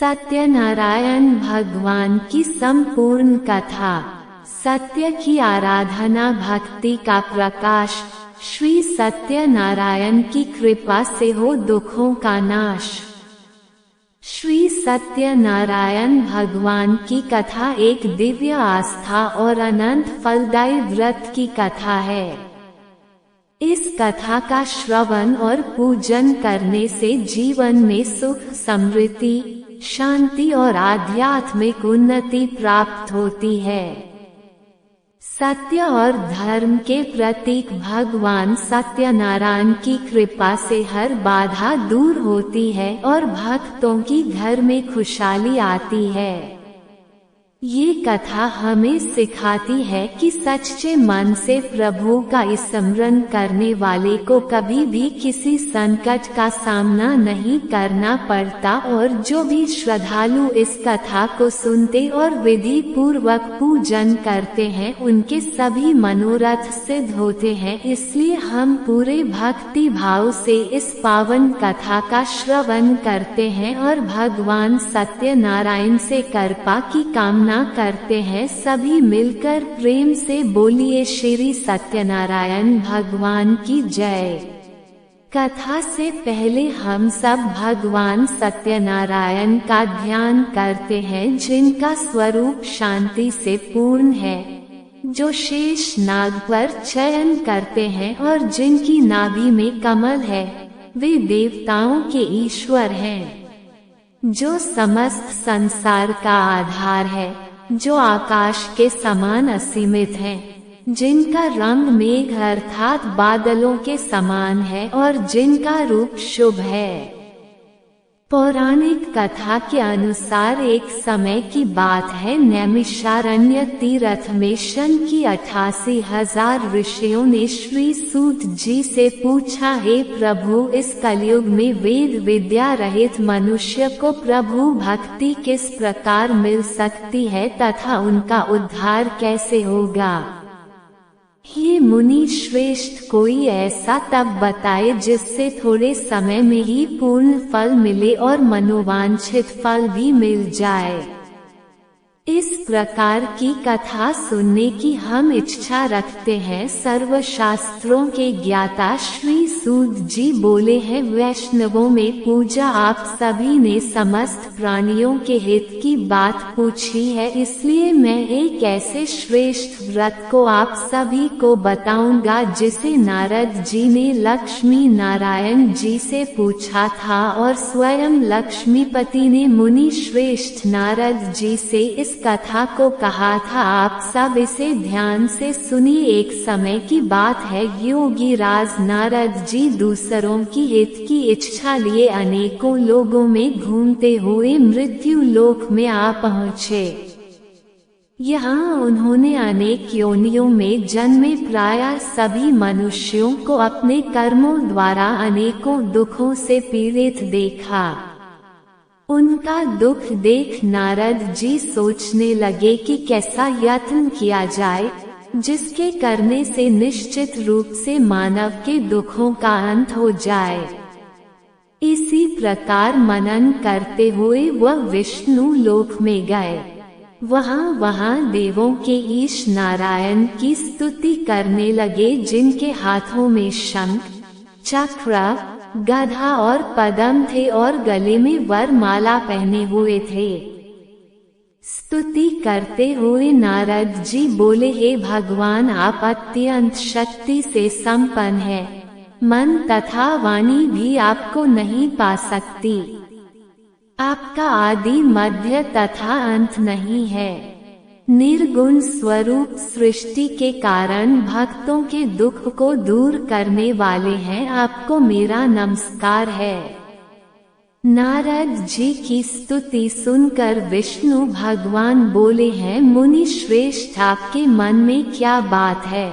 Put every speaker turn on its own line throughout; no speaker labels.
सत्यनारायण भगवान की संपूर्ण कथा। सत्य की आराधना भक्ति का प्रकाश। श्री सत्यनारायण की कृपा से हो दुखों का नाश। श्री सत्यनारायण भगवान की कथा एक दिव्य आस्था और अनंत फलदायी व्रत की कथा है। इस कथा का श्रवण और पूजन करने से जीवन में सुख, समृद्धि, शांति और आध्यात्मिक उन्नति प्राप्त होती है। सत्य और धर्म के प्रतीक भगवान सत्यनारायण की कृपा से हर बाधा दूर होती है और भक्तों की घर में खुशहाली आती है। ये कथा हमें सिखाती है कि सच्चे मन से प्रभु का स्मरण करने वाले को कभी भी किसी संकट का सामना नहीं करना पड़ता और जो भी श्रद्धालु इस कथा को सुनते और विधि पूर्वक पूजन करते हैं उनके सभी मनोरथ सिद्ध होते हैं। इसलिए हम पूरे भक्ति भाव से इस पावन कथा का श्रवण करते हैं और भगवान सत्यनारायण से कृपा की कामना करते हैं। सभी मिलकर प्रेम से बोलिए श्री सत्यनारायण भगवान की जय। कथा से पहले हम सब भगवान सत्यनारायण का ध्यान करते हैं, जिनका स्वरूप शांति से पूर्ण है, जो शेष नाग पर चयन करते हैं और जिनकी नाभि में कमल है। वे देवताओं के ईश्वर हैं, जो समस्त संसार का आधार है, जो आकाश के समान असीमित हैं, जिनका रंग मेघ अर्थात बादलों के समान है और जिनका रूप शुभ है। पौराणिक कथा के अनुसार एक समय की बात है, नैमिषारण्य तीर्थ में शन की 88,000 ऋषियों ने श्री सूत जी से पूछा, हे प्रभु, इस कलयुग में वेद विद्या रहित मनुष्य को प्रभु भक्ति किस प्रकार मिल सकती है तथा उनका उद्धार कैसे होगा। हे मुनि श्रेष्ठ, कोई ऐसा तप बताए जिससे थोड़े समय में ही पूर्ण फल मिले और मनोवांछित फल भी मिल जाए। इस प्रकार की कथा सुनने की हम इच्छा रखते हैं। सर्वशास्त्रों के ज्ञाता श्री सूत जी बोले हैं, वैष्णवों में पूजा आप सभी ने समस्त प्राणियों के हित की बात पूछी है, इसलिए मैं एक ऐसे श्रेष्ठ व्रत को आप सभी को बताऊंगा जिसे नारद जी ने लक्ष्मी नारायण जी से पूछा था और स्वयं लक्ष्मीपति ने मुनि श्रेष्ठ नारद जी से इस कथा को कहा था। आप सब इसे ध्यान से सुनिए। एक समय की बात है, योगी राज नारद जी दूसरों की हित की इच्छा लिए अनेकों लोगों में घूमते हुए मृत्यु लोक में आ पहुँचे। यहाँ उन्होंने अनेक योनियों में जन्मे प्रायः सभी मनुष्यों को अपने कर्मों द्वारा अनेकों दुखों से पीड़ित देखा। उनका दुख देख नारद जी सोचने लगे कि कैसा यत्न किया जाए जिसके करने से निश्चित रूप से मानव के दुखों का अंत हो जाए। इसी प्रकार मनन करते हुए वह विष्णु लोक में गए। वहाँ देवों के ईश नारायण की स्तुति करने लगे, जिनके हाथों में शंख, चक्र, गधा और पद्म थे और गले में वरमाला पहने हुए थे। स्तुति करते हुए नारद जी बोले, हे भगवान, आप अत्यंत शक्ति से संपन्न हैं, मन तथा वाणी भी आपको नहीं पा सकती। आपका आदि मध्य तथा अंत नहीं है। निर्गुण स्वरूप सृष्टि के कारण भक्तों के दुख को दूर करने वाले हैं, आपको मेरा नमस्कार है। नारद जी की स्तुति सुनकर विष्णु भगवान बोले हैं, मुनि श्रेष्ठ, आपके मन में क्या बात है?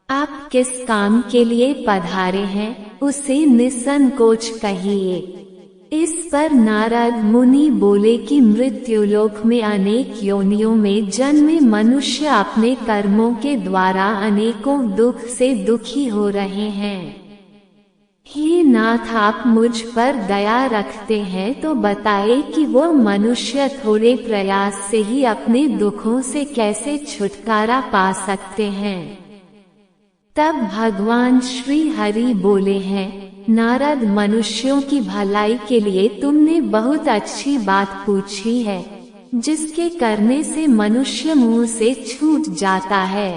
आप किस काम के लिए पधारे हैं, उसे निसंकोच कहिए। इस पर नारद मुनि बोले कि मृत्युलोक में अनेक योनियों में जन्मे मनुष्य अपने कर्मों के द्वारा अनेकों दुख से दुखी हो रहे हैं। हे नाथ, आप मुझ पर दया रखते हैं तो बताए कि वो मनुष्य थोड़े प्रयास से ही अपने दुखों से कैसे छुटकारा पा सकते हैं। तब भगवान श्री हरि बोले हैं, नारद, मनुष्यों की भलाई के लिए तुमने बहुत अच्छी बात पूछी है, जिसके करने से मनुष्य मुंह से छूट जाता है।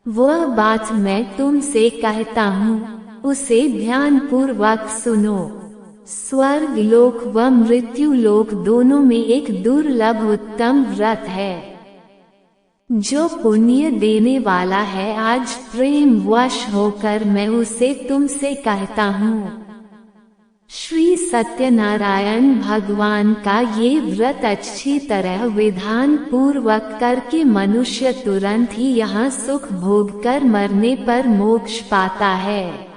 वह बात मैं तुमसे कहता हूँ, उसे ध्यान पूर्वक सुनो। स्वर्ग लोक व मृत्यु लोक दोनों में एक दुर्लभ उत्तम व्रत है, जो पुण्य देने वाला है। आज प्रेम वश होकर मैं उसे तुमसे कहता हूँ। श्री सत्यनारायण भगवान का ये व्रत अच्छी तरह विधान पूर्वक करके मनुष्य तुरंत ही यहाँ सुख भोग कर मरने पर मोक्ष पाता है।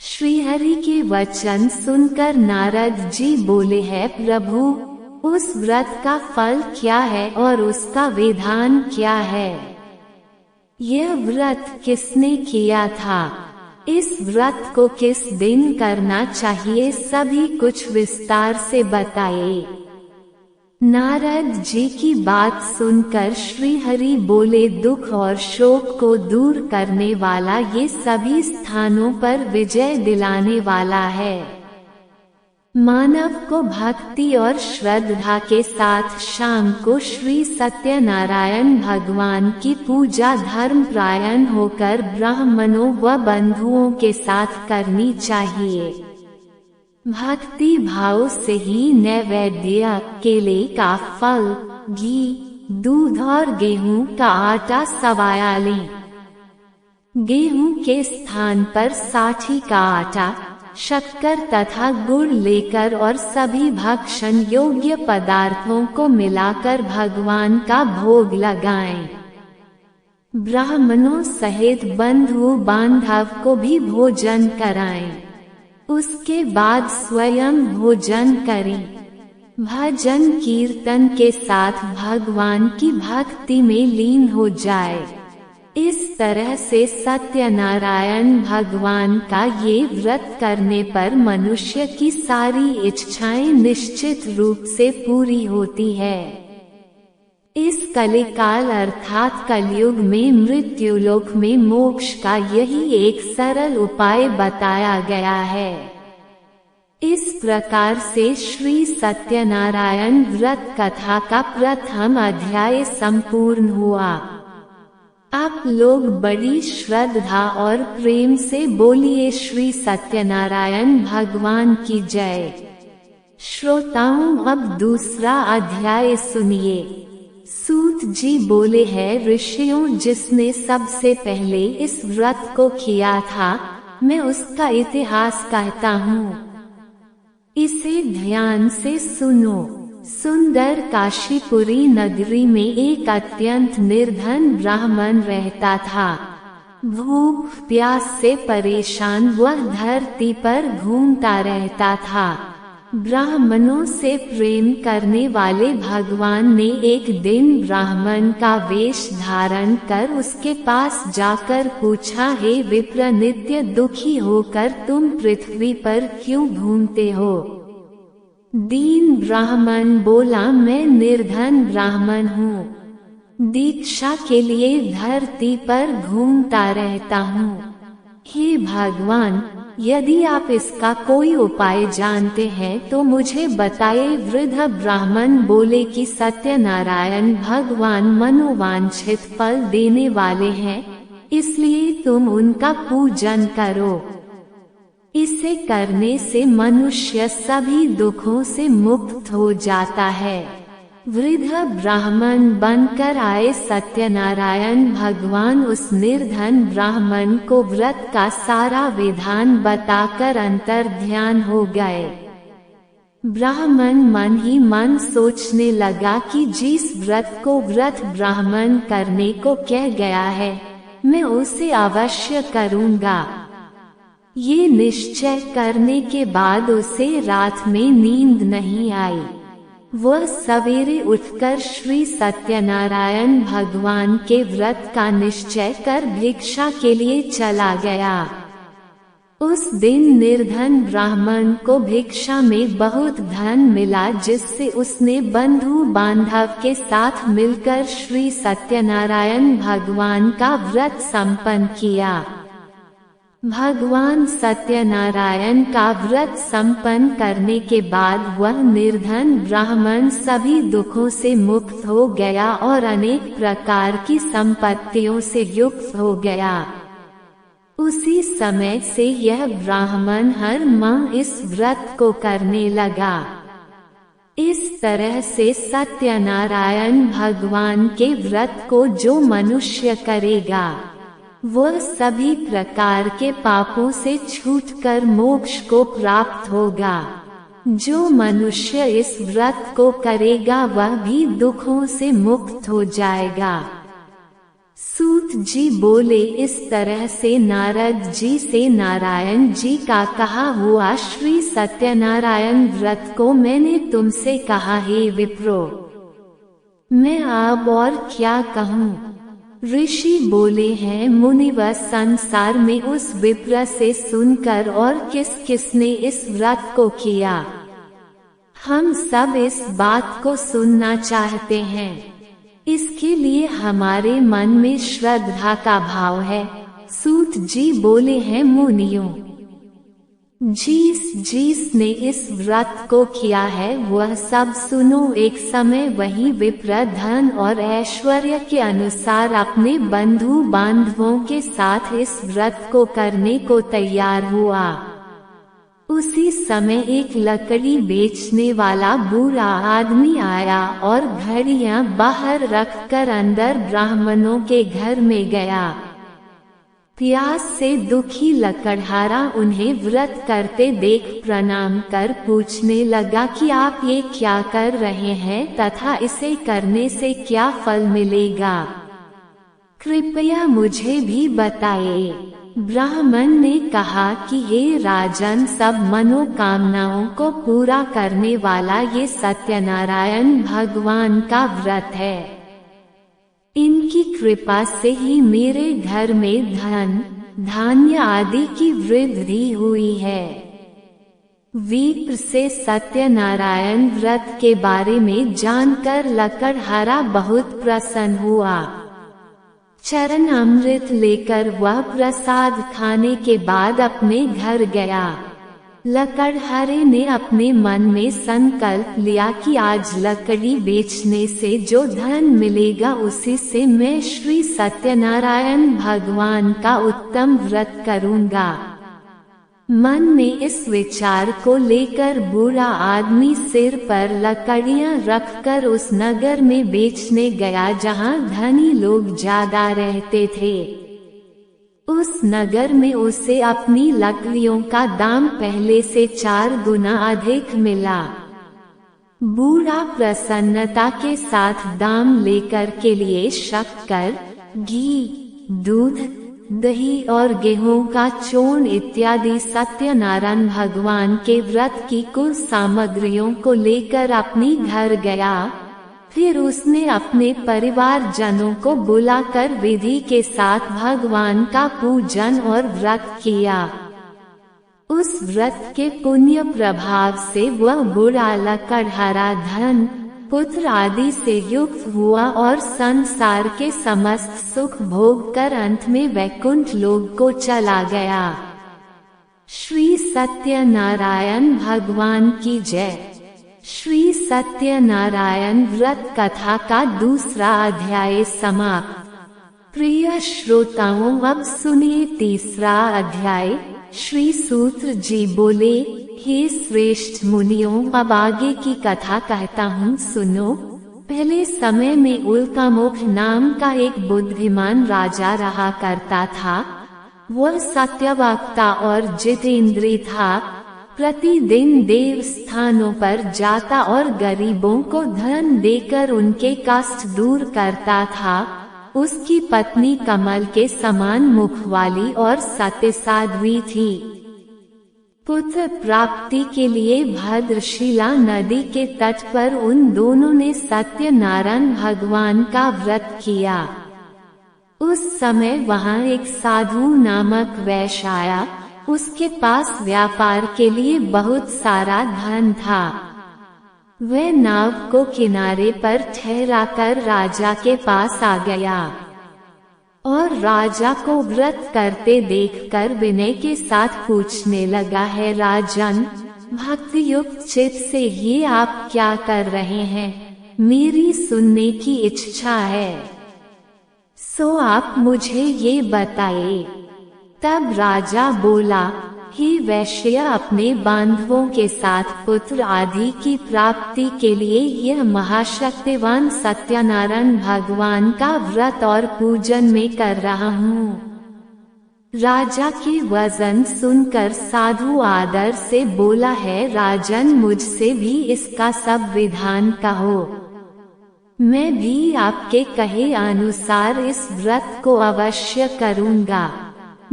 श्रीहरि के वचन सुनकर नारद जी बोले हैं, प्रभु, उस व्रत का फल क्या है और उसका विधान क्या है? यह व्रत किसने किया था? इस व्रत को किस दिन करना चाहिए? सभी कुछ विस्तार से बताइए। नारद जी की बात सुनकर श्रीहरि बोले, दुख और शोक को दूर करने वाला, ये सभी स्थानों पर विजय दिलाने वाला है। मानव को भक्ति और श्रद्धा के साथ शाम को श्री सत्यनारायण भगवान की पूजा धर्मपरायण होकर ब्राह्मणों व बंधुओं के साथ करनी चाहिए। भक्ति भाव से ही नैवेद्य, केले का फल, घी, दूध और गेहूं का आटा सवाया लें। गेहूं के स्थान पर साठी का आटा, शक्कर तथा गुड़ लेकर और सभी भक्षण योग्य पदार्थों को मिलाकर भगवान का भोग लगाएं। ब्राह्मणों सहित बंधु बांधव को भी भोजन कराएं। उसके बाद स्वयं भोजन करें। भजन कीर्तन के साथ भगवान की भक्ति में लीन हो जाए। इस तरह से सत्यनारायण भगवान का ये व्रत करने पर मनुष्य की सारी इच्छाएं निश्चित रूप से पूरी होती है। इस कलिकाल अर्थात कलयुग में मृत्युलोक में मोक्ष का यही एक सरल उपाय बताया गया है। इस प्रकार से श्री सत्यनारायण व्रत कथा का प्रथम अध्याय संपूर्ण हुआ। आप लोग बड़ी श्रद्धा और प्रेम से बोलिए, श्री सत्यनारायण भगवान की जय। श्रोताओं, अब दूसरा अध्याय सुनिए। सूत जी बोले हैं, ऋषियों, जिसने सबसे पहले इस व्रत को किया था, मैं उसका इतिहास कहता हूँ। इसे ध्यान से सुनो। सुंदर काशीपुरी नगरी में एक अत्यंत निर्धन ब्राह्मण रहता था। भूख प्यास से परेशान वह धरती पर घूमता रहता था। ब्राह्मणों से प्रेम करने वाले भगवान ने एक दिन ब्राह्मण का वेश धारण कर उसके पास जाकर पूछा, हे विप्र, नित्य दुखी होकर तुम पृथ्वी पर क्यों घूमते हो? दीन ब्राह्मण बोला, मैं निर्धन ब्राह्मण हूँ, दीक्षा के लिए धरती पर घूमता रहता हूँ। हे भगवान, यदि आप इसका कोई उपाय जानते हैं तो मुझे बताइए। वृद्ध ब्राह्मण बोले कि सत्यनारायण भगवान मनोवांछित फल देने वाले हैं, इसलिए तुम उनका पूजन करो। इसे करने से मनुष्य सभी दुखों से मुक्त हो जाता है। वृद्ध ब्राह्मण बनकर आए सत्यनारायण भगवान उस निर्धन ब्राह्मण को व्रत का सारा विधान बताकर अंतर ध्यान हो गए। ब्राह्मण मन ही मन सोचने लगा कि जिस व्रत को व्रत ब्राह्मण करने को कह गया है, मैं उसे अवश्य करूँगा। ये निश्चय करने के बाद उसे रात में नींद नहीं आई। वह सवेरे उठकर श्री सत्यनारायण भगवान के व्रत का निश्चय कर भिक्षा के लिए चला गया। उस दिन निर्धन ब्राह्मण को भिक्षा में बहुत धन मिला, जिससे उसने बंधु बांधव के साथ मिलकर श्री सत्यनारायण भगवान का व्रत संपन्न किया। भगवान सत्यनारायण का व्रत संपन्न करने के बाद वह निर्धन ब्राह्मण सभी दुखों से मुक्त हो गया और अनेक प्रकार की संपत्तियों से युक्त हो गया। उसी समय से यह ब्राह्मण हर माह इस व्रत को करने लगा। इस तरह से सत्यनारायण भगवान के व्रत को जो मनुष्य करेगा वह सभी प्रकार के पापों से छूटकर मोक्ष को प्राप्त होगा। जो मनुष्य इस व्रत को करेगा वह भी दुखों से मुक्त हो जाएगा। सूत जी बोले, इस तरह से नारद जी से नारायण जी का कहा हुआ श्री सत्यनारायण व्रत को मैंने तुमसे कहा, हे विप्रो, मैं अब और क्या कहूँ। ऋषि बोले हैं, मुनिवर, संसार में उस विप्र से सुनकर और किस किसने इस व्रत को किया, हम सब इस बात को सुनना चाहते हैं। इसके लिए हमारे मन में श्रद्धा का भाव है। सूत जी बोले हैं, मुनियों, जिसने इस व्रत को किया है वह सब सुनो। एक समय वही विप्र धन और ऐश्वर्य के अनुसार अपने बंधु बांधवों के साथ इस व्रत को करने को तैयार हुआ। उसी समय एक लकड़ी बेचने वाला बूढ़ा आदमी आया और घड़ियां बाहर रखकर अंदर ब्राह्मणों के घर में गया। प्यास से दुखी लकड़हारा उन्हें व्रत करते देख प्रणाम कर पूछने लगा कि आप ये क्या कर रहे हैं तथा इसे करने से क्या फल मिलेगा, कृपया मुझे भी बताइए। ब्राह्मण ने कहा कि हे राजन, सब मनोकामनाओं को पूरा करने वाला ये सत्यनारायण भगवान का व्रत है। इनकी कृपा से ही मेरे घर में धन धान्य आदि की वृद्धि हुई है। विप्र से सत्यनारायण व्रत के बारे में जानकर लकड़हारा बहुत प्रसन्न हुआ। चरण अमृत लेकर वह प्रसाद खाने के बाद अपने घर गया। लकड़हारे ने अपने मन में संकल्प लिया कि आज लकड़ी बेचने से जो धन मिलेगा उसी से मैं श्री सत्यनारायण भगवान का उत्तम व्रत करूंगा। मन में इस विचार को लेकर बूढ़ा आदमी सिर पर लकड़ियां रखकर उस नगर में बेचने गया जहां धनी लोग ज्यादा रहते थे। उस नगर में उसे अपनी लकड़ियों का दाम पहले से 4 गुना अधिक मिला। बूढ़ा प्रसन्नता के साथ दाम लेकर के लिए शक्कर, घी, दूध, दही और गेहूं का चूर्ण इत्यादि सत्यनारायण भगवान के व्रत की कुल सामग्रियों को लेकर अपने घर गया। फिर उसने अपने परिवार जनों को बुलाकर विधि के साथ भगवान का पूजन और व्रत किया। उस व्रत के पुण्य प्रभाव से वह बूढ़ा लकड़हारा धन, पुत्र आदि से युक्त हुआ और संसार के समस्त सुख भोग कर अंत में वैकुंठ लोक को चला गया। श्री सत्यनारायण भगवान की जय। श्री सत्यनारायण व्रत कथा का दूसरा अध्याय समाप्त। प्रिय श्रोताओं, अब सुनिए तीसरा अध्याय। श्री सूत्र जी बोले, हे श्रेष्ठ मुनियों, अब आगे की कथा कहता हूँ, सुनो। पहले समय में उल्कामुख नाम का एक बुद्धिमान राजा रहा करता था। वह सत्यवक्ता और जितेंद्रिय था। प्रतिदिन देव स्थानों पर जाता और गरीबों को धन देकर उनके कष्ट दूर करता था। उसकी पत्नी कमल के समान मुख वाली और सत्य साध्वी थी। पुत्र प्राप्ति के लिए भद्रशिला नदी के तट पर उन दोनों ने सत्यनारायण भगवान का व्रत किया। उस समय वहां एक साधु नामक वैश्य आया। उसके पास व्यापार के लिए बहुत सारा धन था। वह नाव को किनारे पर ठहराकर राजा के पास आ गया और राजा को व्रत करते देखकर विनय के साथ पूछने लगा, है राजन, भक्ति युक्त चित्त से ये आप क्या कर रहे हैं? मेरी सुनने की इच्छा है, सो आप मुझे ये बताइए। तब राजा बोला, हे वैश्य, अपने बांधवों के साथ पुत्र आदि की प्राप्ति के लिए यह महाशक्तिवान सत्यनारायण भगवान का व्रत और पूजन में कर रहा हूँ। राजा के वचन सुनकर साधु आदर से बोला, है राजन, मुझसे भी इसका सब विधान कहो। मैं भी आपके कहे अनुसार इस व्रत को अवश्य करूँगा।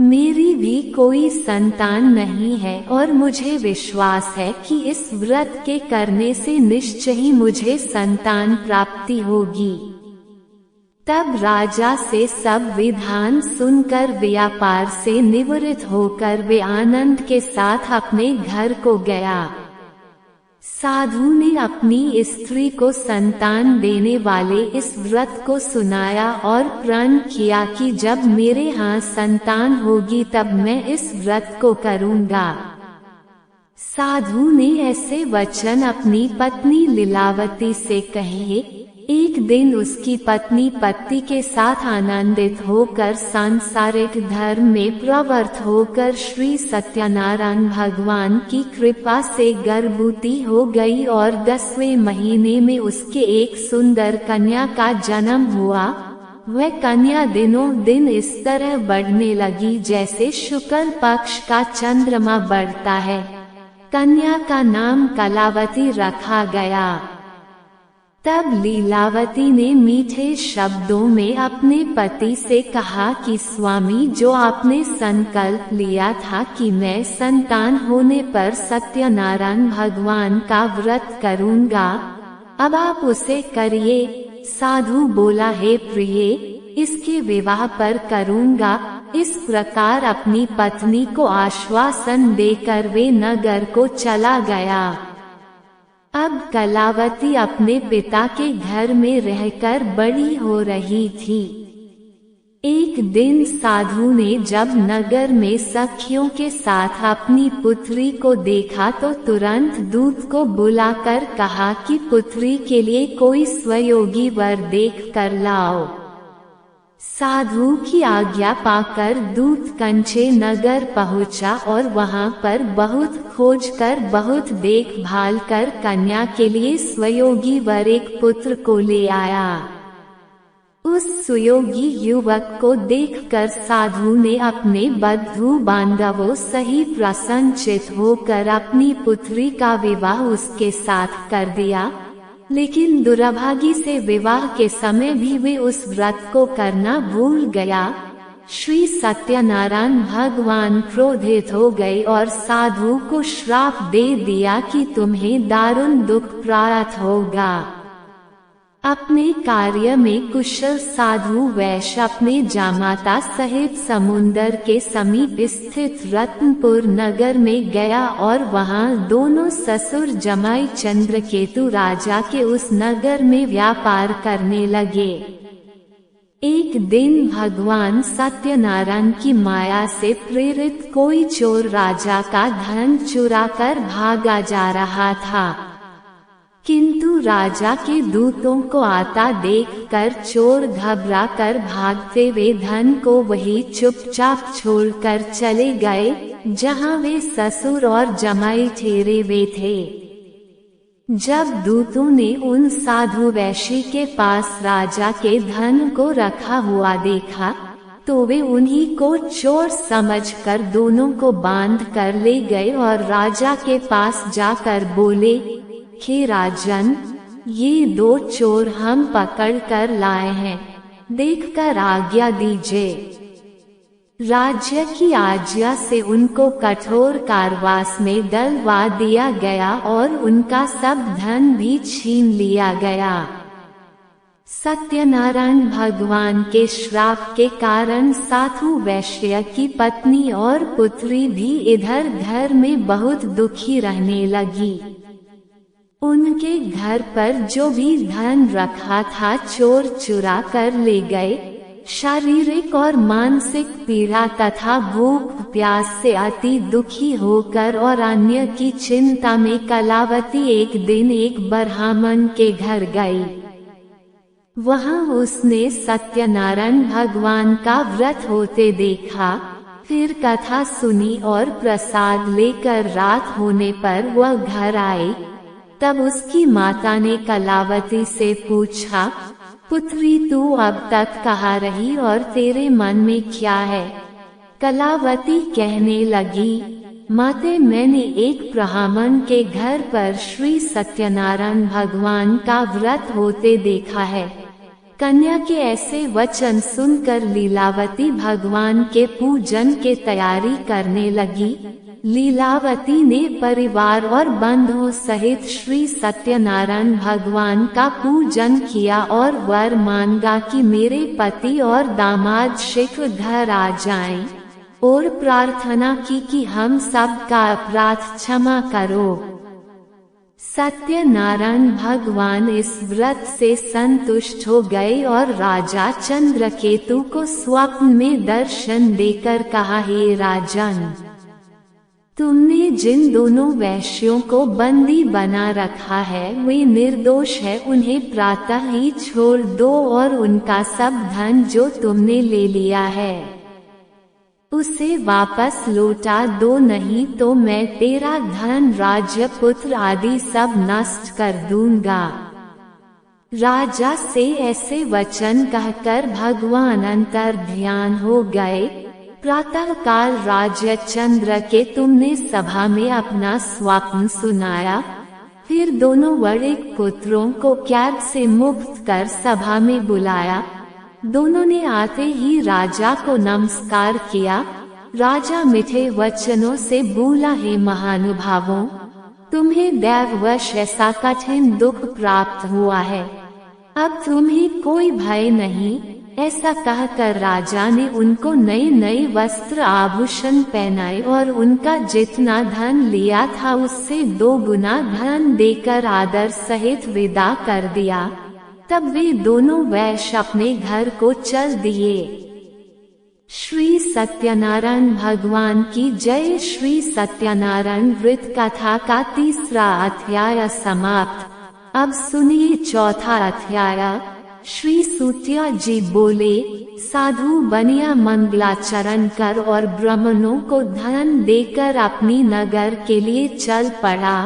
मेरी भी कोई संतान नहीं है और मुझे विश्वास है कि इस व्रत के करने से निश्चय ही मुझे संतान प्राप्ति होगी। तब राजा से सब विधान सुनकर व्यापार से निवृत्त होकर वे आनंद के साथ अपने घर को गया। साधु ने अपनी स्त्री को संतान देने वाले इस व्रत को सुनाया और प्रण किया कि जब मेरे यहाँ संतान होगी तब मैं इस व्रत को करूँगा। साधु ने ऐसे वचन अपनी पत्नी लीलावती से कहे। एक दिन उसकी पत्नी पति के साथ आनंदित होकर सांसारिक धर्म में प्रवृत्त होकर श्री सत्यनारायण भगवान की कृपा से गर्भवती हो गई और 10वें महीने में उसके एक सुंदर कन्या का जन्म हुआ। वह कन्या दिनों दिन इस तरह बढ़ने लगी जैसे शुक्ल पक्ष का चंद्रमा बढ़ता है। कन्या का नाम कलावती रखा गया। तब लीलावती ने मीठे शब्दों में अपने पति से कहा कि स्वामी, जो आपने संकल्प लिया था कि मैं संतान होने पर सत्यनारायण भगवान का व्रत करूंगा, अब आप उसे करिए। साधु बोला, हे प्रिय, इसके विवाह पर करूंगा। इस प्रकार अपनी पत्नी को आश्वासन देकर वे नगर को चला गया। अब कलावती अपने पिता के घर में रहकर बड़ी हो रही थी। एक दिन साधु ने जब नगर में सखियों के साथ अपनी पुत्री को देखा तो तुरंत दूत को बुलाकर कहा कि पुत्री के लिए कोई स्वयोगी वर देख कर लाओ। साधु की आज्ञा पाकर दूत कंचे नगर पहुंचा और वहां पर बहुत खोज कर बहुत देखभाल कर कन्या के लिए स्वयोगी वर एक पुत्र को ले आया। उस सुयोगी युवक को देखकर साधु ने अपने बंधु बांधवों सहित प्रसन्नचित होकर अपनी पुत्री का विवाह उसके साथ कर दिया। लेकिन दुर्भाग्य से विवाह के समय भी वे उस व्रत को करना भूल गया। श्री सत्यनारायण भगवान क्रोधित हो गए और साधु को श्राप दे दिया कि तुम्हें दारुण दुख प्राप्त होगा। अपने कार्य में कुशल साधु वैश्य अपने जामाता सहित समुंदर के समीप स्थित रत्नपुर नगर में गया और वहां दोनों ससुर जमाई चंद्रकेतु राजा के उस नगर में व्यापार करने लगे। एक दिन भगवान सत्यनारायण की माया से प्रेरित कोई चोर राजा का धन चुराकर भागा जा रहा था, किंतु राजा के दूतों को आता देखकर चोर घबरा कर भागते वे धन को वही चुपचाप छोड़कर चले गए जहां वे ससुर और जमाई ठहरे हुए थे। जब दूतों ने उन साधु वैश्य के पास राजा के धन को रखा हुआ देखा तो वे उन्हीं को चोर समझकर दोनों को बांध कर ले गए और राजा के पास जाकर बोले, हे राजन, ये दो चोर हम पकड़ कर लाए हैं, देखकर आज्ञा दीजिए। राज्य की आज्ञा से उनको कठोर कारावास में डलवा दिया गया और उनका सब धन भी छीन लिया गया। सत्यनारायण भगवान के श्राप के कारण साधु वैश्य की पत्नी और पुत्री भी इधर घर में बहुत दुखी रहने लगी। उनके घर पर जो भी धन रखा था चोर चुरा कर ले गए। शारीरिक और मानसिक पीड़ा तथा भूख प्यास से अति दुखी होकर और अन्य की चिंता में कलावती एक दिन एक ब्राह्मण के घर गई। वहां उसने सत्यनारायण भगवान का व्रत होते देखा। फिर कथा सुनी और प्रसाद लेकर रात होने पर वह घर आई। तब उसकी माता ने कलावती से पूछा, पुत्री तू अब तक कहाँ रही और तेरे मन में क्या है? कलावती कहने लगी, माते मैंने एक ब्राह्मण के घर पर श्री सत्यनारायण भगवान का व्रत होते देखा है। कन्या के ऐसे वचन सुनकर लीलावती भगवान के पूजन के तैयारी करने लगी। लीलावती ने परिवार और बंधुओं सहित श्री सत्यनारायण भगवान का पूजन किया और वर मांगा कि मेरे पति और दामाद शीघ्र घर आ जाएं, और प्रार्थना की कि हम सब का अपराध क्षमा करो। सत्यनारायण भगवान इस व्रत से संतुष्ट हो गए और राजा चंद्रकेतु को स्वप्न में दर्शन देकर कहा, हे राजन, तुमने जिन दोनों वैश्यों को बंदी बना रखा है वे निर्दोष है, उन्हें प्रातः ही छोड़ दो और उनका सब धन जो तुमने ले लिया है उसे वापस लौटा दो, नहीं तो मैं तेरा धन राज्य पुत्र आदि सब नष्ट कर दूंगा। राजा से ऐसे वचन कहकर भगवान अंतर ध्यान हो गए। प्रातः काल राजा चंद्रकेतु ने सभा में अपना स्वप्न सुनाया। फिर दोनों बड़े पुत्रों को कैद से मुक्त कर सभा में बुलाया। दोनों ने आते ही राजा को नमस्कार किया। राजा मीठे वचनों से बोला, हे महानुभावों, तुम्हें दैववश ऐसा कठिन दुख प्राप्त हुआ है, अब तुम्हें कोई भय नहीं। ऐसा कहकर राजा ने उनको नए नए वस्त्र आभूषण पहनाए और उनका जितना धन लिया था उससे 2 गुना धन देकर आदर सहित विदा कर दिया। तब वे दोनों वैश्य अपने घर को चल दिए। श्री सत्यनारायण भगवान की जय। श्री सत्यनारायण व्रत कथा का 3रा अध्याय समाप्त। अब सुनिए 4था अध्याय। श्री सूत्या जी बोले, साधु बनिया मंगलाचरण कर और ब्राह्मणों को धन देकर अपनी नगर के लिए चल पड़ा।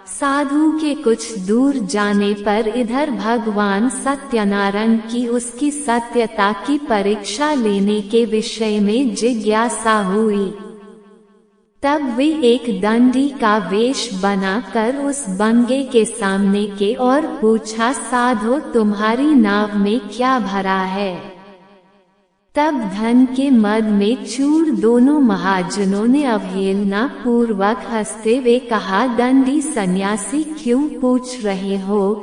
साधु के कुछ दूर जाने पर इधर भगवान सत्यनारायण की उसकी सत्यता की परीक्षा लेने के विषय में जिज्ञासा हुई। तब वे एक दंडी का वेश बनाकर उस बंगे के सामने के और पूछा, साधो तुम्हारी नाव में क्या भरा है? तब धन के मद में चूर दोनों महाजनों ने अवहेलना पूर्वक हंसते हुए कहा, दंडी सन्यासी क्यों पूछ रहे हो?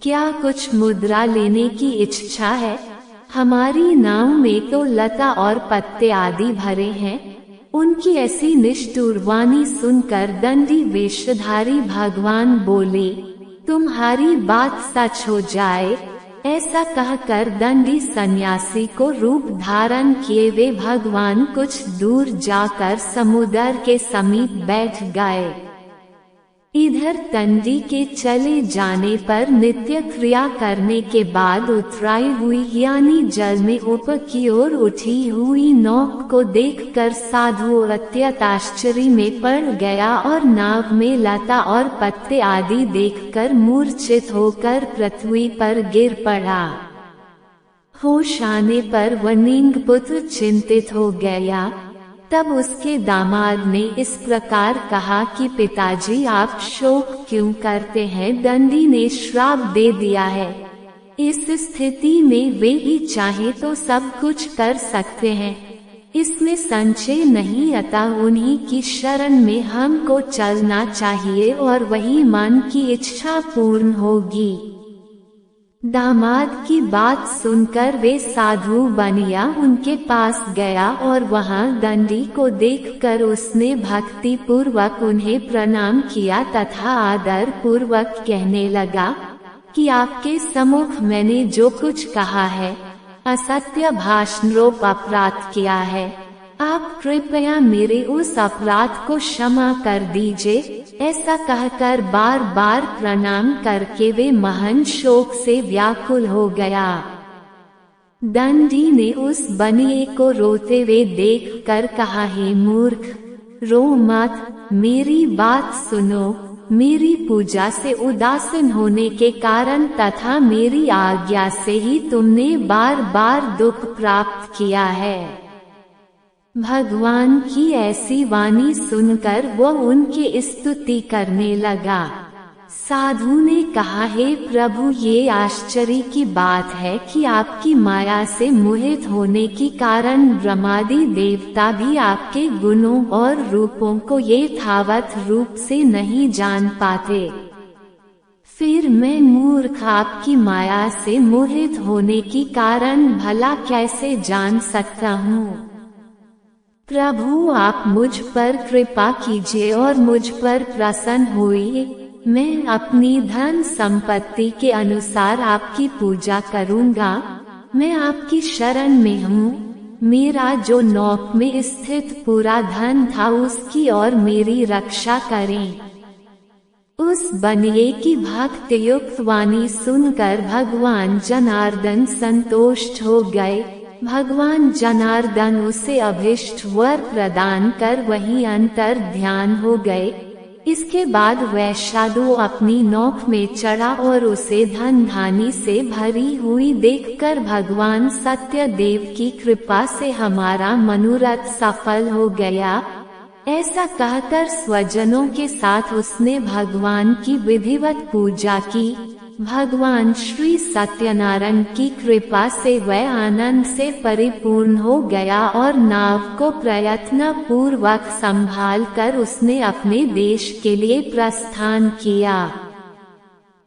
क्या कुछ मुद्रा लेने की इच्छा है? हमारी नाव में तो लता और पत्ते आदि भरे हैं। उनकी ऐसी निष्ठुर वाणी सुनकर दंडी वेशधारी भगवान बोले, तुम्हारी बात सच हो जाए। ऐसा कहकर दंडी सन्यासी को रूप धारण किए वे भगवान कुछ दूर जाकर समुद्र के समीप बैठ गए। इधर दंडी के चले जाने पर नित्य क्रिया करने के बाद उतराई हुई यानी जल में ऊपर की ओर उठी हुई नौक को देखकर साधु अत्यंत आश्चर्य में पड़ गया और नाव में लता और पत्ते आदि देखकर मूर्छित होकर पृथ्वी पर गिर पड़ा। होश आने पर वनिंग पुत्र चिंतित हो गया। तब उसके दामाद ने इस प्रकार कहा कि पिताजी आप शोक क्यों करते हैं? दंडी ने श्राप दे दिया है। इस स्थिति में वे ही चाहे तो सब कुछ कर सकते हैं, इसमें संशय नहीं। अतः उन्हीं की शरण में हमको चलना चाहिए और वही मन की इच्छा पूर्ण होगी। दामाद की बात सुनकर वे साधु बनिया उनके पास गया और वहां दंडी को देखकर उसने भक्ति पूर्वक उन्हें प्रणाम किया तथा आदर पूर्वक कहने लगा कि आपके सम्मुख मैंने जो कुछ कहा है, असत्य भाषणरोप अपराध किया है, आप कृपया मेरे उस अपराध को क्षमा कर दीजिए। ऐसा कहकर बार बार प्रणाम करके वे महान शोक से व्याकुल हो गया। दंडी ने उस बनिए को रोते हुए देखकर कहा, हे मूर्ख, रो मत, मेरी बात सुनो। मेरी पूजा से उदासीन होने के कारण तथा मेरी आज्ञा से ही तुमने बार बार दुख प्राप्त किया है। भगवान की ऐसी वाणी सुनकर वह उनकी स्तुति करने लगा। साधु ने कहा, हे प्रभु, ये आश्चर्य की बात है कि आपकी माया से मोहित होने के कारण ब्रह्मादि देवता भी आपके गुणों और रूपों को यथावत रूप से नहीं जान पाते। फिर मैं मूर्ख आपकी माया से मोहित होने के कारण भला कैसे जान सकता हूँ। प्रभु, आप मुझ पर कृपा कीजिए और मुझ पर प्रसन्न होइए। मैं अपनी धन संपत्ति के अनुसार आपकी पूजा करूंगा। मैं आपकी शरण में हूँ। मेरा जो नौक में स्थित पूरा धन था उसकी और मेरी रक्षा करें। उस बनिए की भक्ति युक्त वाणी सुनकर भगवान जनार्दन संतुष्ट हो गए। भगवान जनार्दन उसे अभिष्ट वर प्रदान कर वहीं अंतर ध्यान हो गए। इसके बाद वह साधु अपनी नौक में चढ़ा और उसे धन धानी से भरी हुई देखकर भगवान सत्यदेव की कृपा से हमारा मनोरथ सफल हो गया, ऐसा कहकर स्वजनों के साथ उसने भगवान की विधिवत पूजा की। भगवान श्री सत्यनारायण की कृपा से वह आनंद से परिपूर्ण हो गया और नाव को प्रयत्न पूर्वक संभाल कर उसने अपने देश के लिए प्रस्थान किया।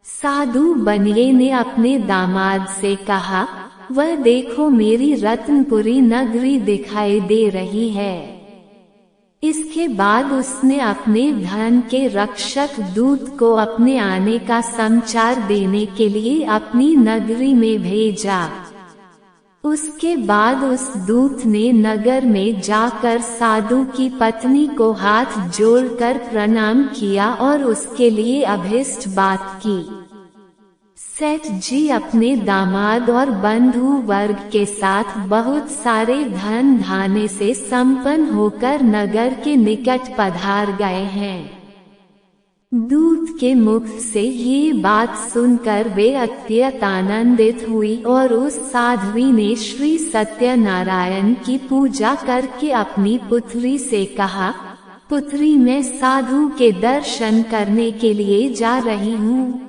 साधु बनिए ने अपने दामाद से कहा, वह देखो, मेरी रत्नपुरी नगरी दिखाई दे रही है। इसके बाद उसने अपने धन के रक्षक दूत को अपने आने का समाचार देने के लिए अपनी नगरी में भेजा। उसके बाद उस दूत ने नगर में जाकर साधु की पत्नी को हाथ जोड़कर प्रणाम किया और उसके लिए अभीष्ट बात की। सेठ जी अपने दामाद और बंधु वर्ग के साथ बहुत सारे धन धान्य से संपन्न होकर नगर के निकट पधार गए हैं। दूत के मुख से ये बात सुनकर वे अत्यंत आनंदित हुई और उस साध्वी ने श्री सत्यनारायण की पूजा करके अपनी पुत्री से कहा, पुत्री, मैं साधु के दर्शन करने के लिए जा रही हूँ,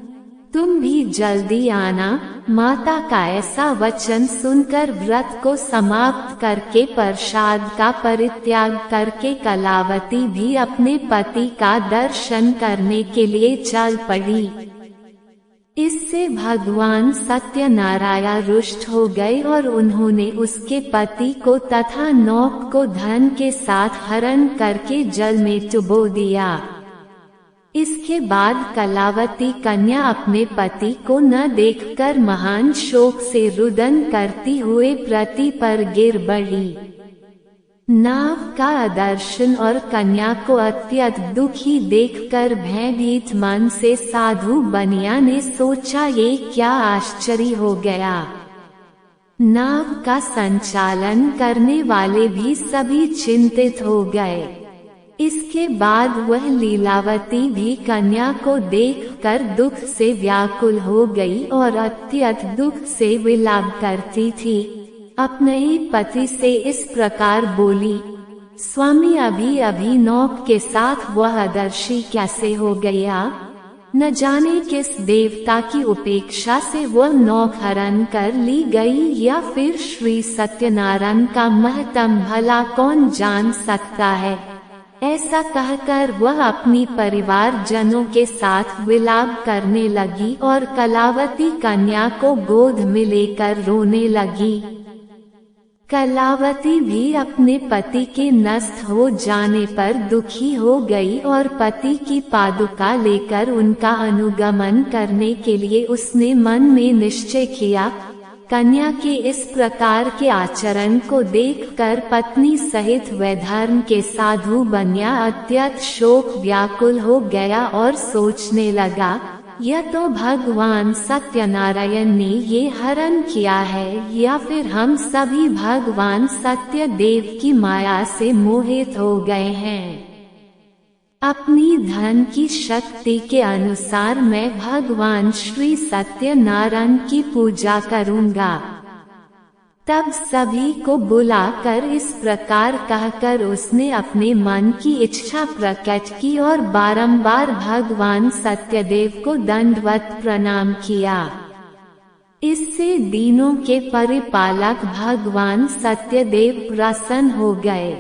तुम भी जल्दी आना। माता का ऐसा वचन सुनकर व्रत को समाप्त करके प्रसाद का परित्याग करके कलावती भी अपने पति का दर्शन करने के लिए चल पड़ी। इससे भगवान सत्यनारायण रुष्ट हो गए और उन्होंने उसके पति को तथा नौक को धन के साथ हरण करके जल में डुबो दिया। इसके बाद कलावती कन्या अपने पति को न देखकर महान शोक से रुदन करती हुए पृथ्वी पर गिर पड़ी। नाव का दर्शन और कन्या को अत्यंत दुखी देखकर भयभीत मन से साधु बनिया ने सोचा, ये क्या आश्चर्य हो गया। नाव का संचालन करने वाले भी सभी चिंतित हो गए। इसके बाद वह लीलावती भी कन्या को देखकर दुख से व्याकुल हो गई और अत्यंत दुख से विलाप करती थी। अपने ही पति से इस प्रकार बोली, स्वामी, अभी अभी नौक के साथ वह अदर्शी कैसे हो गया। न जाने किस देवता की उपेक्षा से वह नौक हरण कर ली गई, या फिर श्री सत्यनारायण का महत्म भला कौन जान सकता है। ऐसा कहकर वह अपनी परिवारजनों के साथ विलाप करने लगी और कलावती कन्या को गोद में लेकर रोने लगी। कलावती भी अपने पति के नष्ट हो जाने पर दुखी हो गई और पति की पादुका लेकर उनका अनुगमन करने के लिए उसने मन में निश्चय किया। कन्या के इस प्रकार के आचरण को देखकर पत्नी सहित वैधर्म के साधु बन्या अत्यंत शोक व्याकुल हो गया और सोचने लगा, यह तो भगवान सत्यनारायण ने ये हरण किया है या फिर हम सभी भगवान सत्यदेव की माया से मोहित हो गए हैं। अपनी धन की शक्ति के अनुसार मैं भगवान श्री सत्यनारायण की पूजा करूंगा। तब सभी को बुलाकर इस प्रकार कहकर उसने अपने मन की इच्छा प्रकट की और बारंबार भगवान सत्यदेव को दंडवत प्रणाम किया। इससे दीनों के परिपालक भगवान सत्यदेव प्रसन्न हो गए।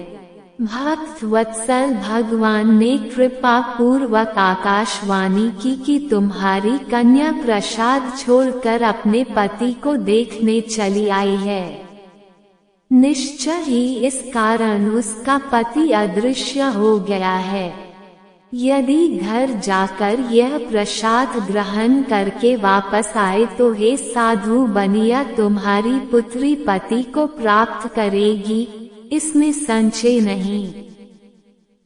भक्त वत्सल भगवान ने कृपा पूर्वक आकाशवाणी की कि तुम्हारी कन्या प्रसाद छोड़कर अपने पति को देखने चली आई है। निश्चय ही इस कारण उसका पति अदृश्य हो गया है। यदि घर जाकर यह प्रसाद ग्रहण करके वापस आए तो हे साधु बनिया तुम्हारी पुत्री पति को प्राप्त करेगी, इसमें संशय नहीं।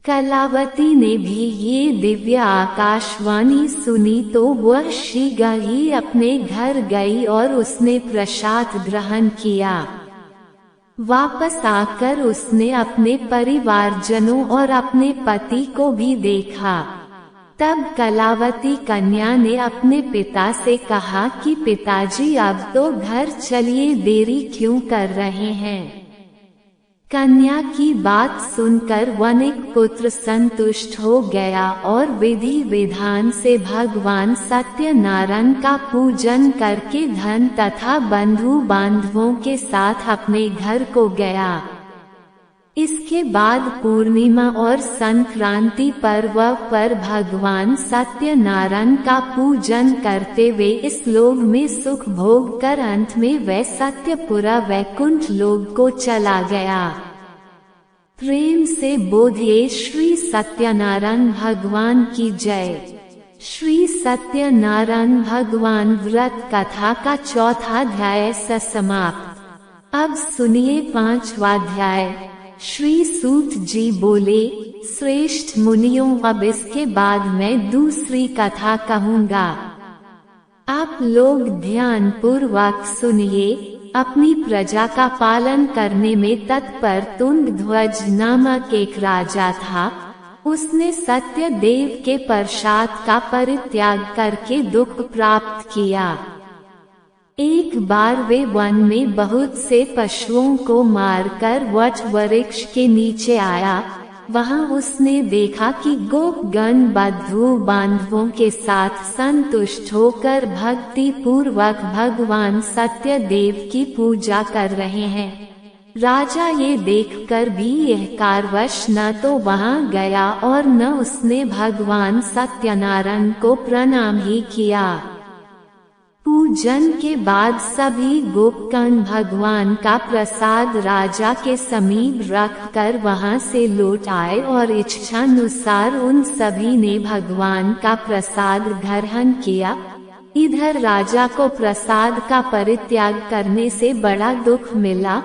कलावती ने भी ये दिव्य आकाशवाणी सुनी तो वह शीघ्र ही अपने घर गई और उसने प्रसाद ग्रहण किया। वापस आकर उसने अपने परिवारजनों और अपने पति को भी देखा। तब कलावती कन्या ने अपने पिता से कहा कि पिताजी अब तो घर चलिए, देरी क्यों कर रहे हैं। कन्या की बात सुनकर वनिक पुत्र संतुष्ट हो गया और विधि विधान से भगवान सत्यनारायण का पूजन करके धन तथा बंधु बांधवों के साथ अपने घर को गया। इसके बाद पूर्णिमा और संक्रांति पर्व पर भगवान सत्यनारायण का पूजन करते हुए इस लोक में सुख भोग कर अंत में वह सत्यपुरा वैकुंठ लोक को चला गया। प्रेम से बोलिए श्री सत्यनारायण भगवान की जय। श्री सत्यनारायण भगवान व्रत कथा का चौथा अध्याय समाप्त। अब सुनिए पांचवा अध्याय। श्री सूत जी बोले, श्रेष्ठ मुनियों, अब इसके बाद मैं दूसरी कथा कहूँगा। आप लोग ध्यान पूर्वक सुनिए। अपनी प्रजा का पालन करने में तत्पर तुंगध्वज नामक एक राजा था। उसने सत्यदेव के प्रसाद का परित्याग करके दुख प्राप्त किया। एक बार वे वन में बहुत से पशुओं को मारकर वट वृक्ष के नीचे आया। वहां उसने देखा कि गोपगण बंधु बांधवों के साथ संतुष्ट होकर भक्ति पूर्वक भगवान सत्यदेव की पूजा कर रहे हैं। राजा ये देखकर भी यह कारवश न तो वहां गया और न उसने भगवान सत्यनारायण को प्रणाम ही किया। पूजन के बाद सभी गोपगण भगवान का प्रसाद राजा के समीप रखकर वहां से लौट आए और इच्छानुसार उन सभी ने भगवान का प्रसाद ग्रहण किया। इधर राजा को प्रसाद का परित्याग करने से बड़ा दुख मिला।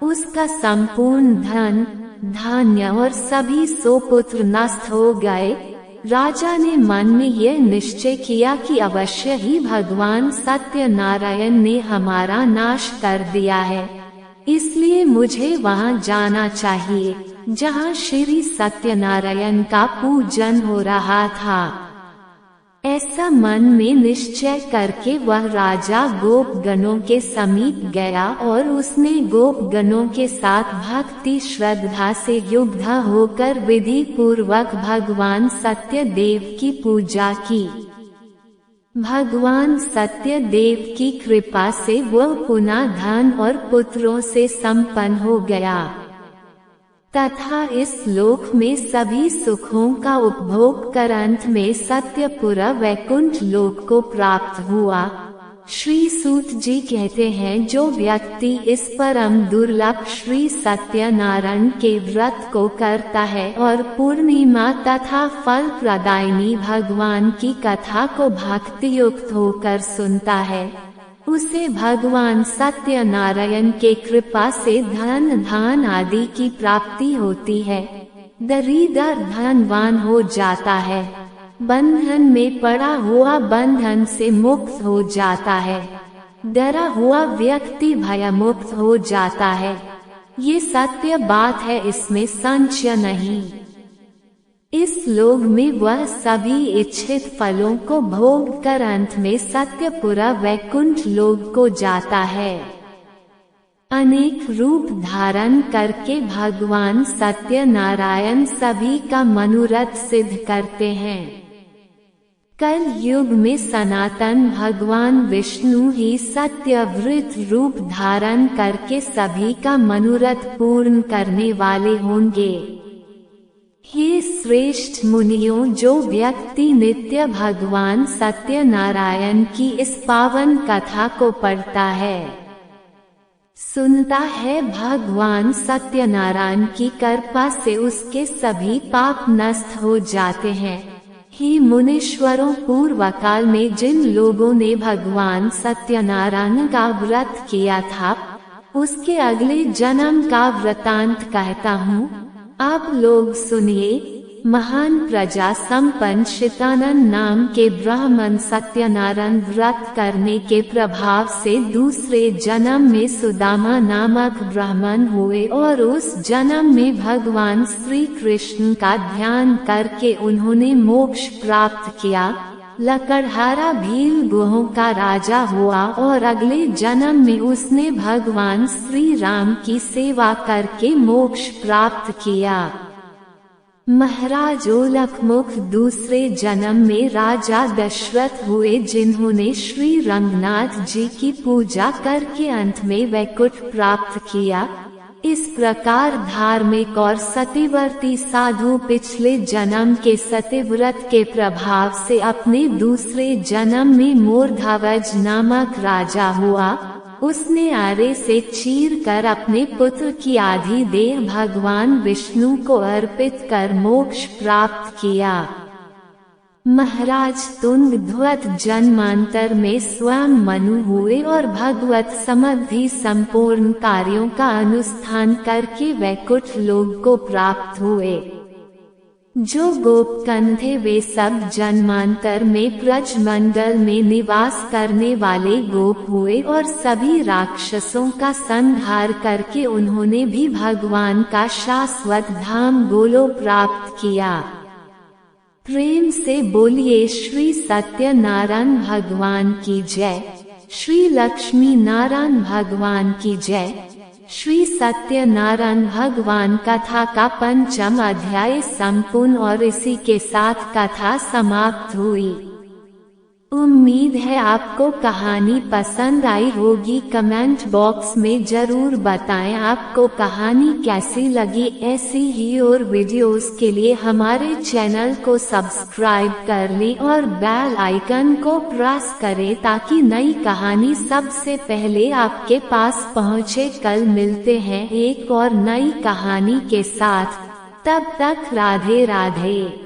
उसका संपूर्ण धन धान्य और सभी सुपुत्र नष्ट हो गए। राजा ने मन में यह निश्चय किया कि अवश्य ही भगवान सत्यनारायण ने हमारा नाश कर दिया है, इसलिए मुझे वहां जाना चाहिए जहां श्री सत्यनारायण का पूजन हो रहा था। ऐसा मन में निश्चय करके वह राजा गोपगणों के समीप गया और उसने गोपगणों के साथ भक्ति श्रद्धा से युक्त होकर विधि पूर्वक भगवान सत्यदेव की पूजा की। भगवान सत्यदेव की कृपा से वह पुनः धन और पुत्रों से संपन्न हो गया। तथा इस लोक में सभी सुखों का उपभोग कर अंत में सत्यपुर वैकुंठ लोक को प्राप्त हुआ। श्री सूत जी कहते हैं, जो व्यक्ति इस परम दुर्लभ श्री सत्यनारायण के व्रत को करता है और पूर्णिमा तथा फल प्रदायिनी भगवान की कथा को भक्ति युक्त होकर सुनता है, उसे भगवान सत्यनारायण के कृपा से धन धान आदि की प्राप्ति होती है। दरिद्र धनवान हो जाता है, बंधन में पड़ा हुआ बंधन से मुक्त हो जाता है, डरा हुआ व्यक्ति भयमुक्त हो जाता है। ये सत्य बात है, इसमें संशय नहीं। इस लोक में वह सभी इच्छित फलों को भोग कर अंत में सत्यपुर वैकुंठ लोक को जाता है। अनेक रूप धारण करके भगवान सत्यनारायण सभी का मनोरथ सिद्ध करते हैं। कल युग में सनातन भगवान विष्णु ही सत्यव्रत रूप धारण करके सभी का मनोरथ पूर्ण करने वाले होंगे। हे श्रेष्ठ मुनियों, जो व्यक्ति नित्य भगवान सत्यनारायण की इस पावन कथा को पढ़ता है, सुनता है, भगवान सत्यनारायण की कृपा से उसके सभी पाप नष्ट हो जाते हैं। हे मुनीश्वरों, पूर्व काल में जिन लोगों ने भगवान सत्यनारायण का व्रत किया था, उसके अगले जन्म का वृतांत कहता हूँ, आप लोग सुनिए। महान प्रजा संपन्न शितानन नाम के ब्राह्मण सत्यनारायण व्रत करने के प्रभाव से दूसरे जन्म में सुदामा नामक ब्राह्मण हुए और उस जन्म में भगवान श्री कृष्ण का ध्यान करके उन्होंने मोक्ष प्राप्त किया। लकड़हारा भील गुहों का राजा हुआ और अगले जन्म में उसने भगवान श्री राम की सेवा करके मोक्ष प्राप्त किया। महाराज ओलखमुख दूसरे जन्म में राजा दशरथ हुए, जिन्होंने श्री रंगनाथ जी की पूजा करके अंत में वैकुंठ प्राप्त किया। इस प्रकार धार्मिक और सत्यव्रती साधु पिछले जन्म के सत्यव्रत के प्रभाव से अपने दूसरे जन्म में मूर्धावज नामक राजा हुआ। उसने आरे से चीर कर अपने पुत्र की आधी देह भगवान विष्णु को अर्पित कर मोक्ष प्राप्त किया। महाराज तुंगध्वत जन्मांतर में स्वयं मनु हुए और भगवत समद्धि संपूर्ण कार्यों का अनुष्ठान करके वैकुंठ लोक को प्राप्त हुए। जो गोपकन थे वे सब जन्मांतर में ब्रजमंडल में निवास करने वाले गोप हुए और सभी राक्षसों का संहार करके उन्होंने भी भगवान का शाश्वत धाम गोलो प्राप्त किया। प्रेम से बोलिए श्री सत्यनारायण भगवान की जय, श्री लक्ष्मी नारायण भगवान की जय। श्री सत्यनारायण भगवान कथा का पंचम अध्याय संपूर्ण और इसी के साथ कथा समाप्त हुई। उम्मीद है आपको कहानी पसंद आई होगी। कमेंट बॉक्स में जरूर बताएं आपको कहानी कैसी लगी। ऐसी ही और वीडियोस के लिए हमारे चैनल को सब्सक्राइब कर लें और बेल आइकन को प्रेस करें ताकि नई कहानी सबसे पहले आपके पास पहुंचे। कल मिलते हैं एक और नई कहानी के साथ, तब तक राधे राधे।